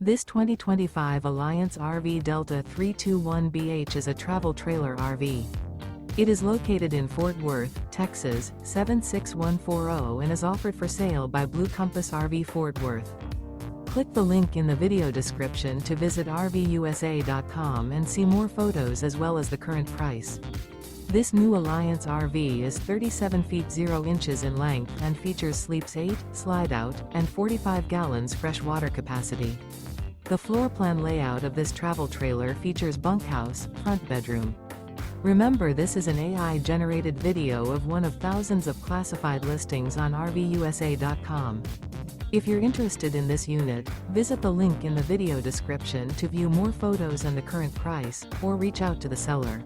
This 2025 Alliance RV Delta 321BH is a travel trailer RV. It is located in Fort Worth, Texas, 76140 and is offered for sale by Blue Compass RV Fort Worth. Click the link in the video description to visit RVUSA.com and see more photos as well as the current price. This new Alliance RV is 37 feet 0 inches in length and features sleeps 8, slide-out, and 45 gallons fresh water capacity. The floor plan layout of this travel trailer features bunkhouse, front bedroom. Remember, this is an AI-generated video of one of thousands of classified listings on RVUSA.com. If you're interested in this unit, visit the link in the video description to view more photos and the current price, or reach out to the seller.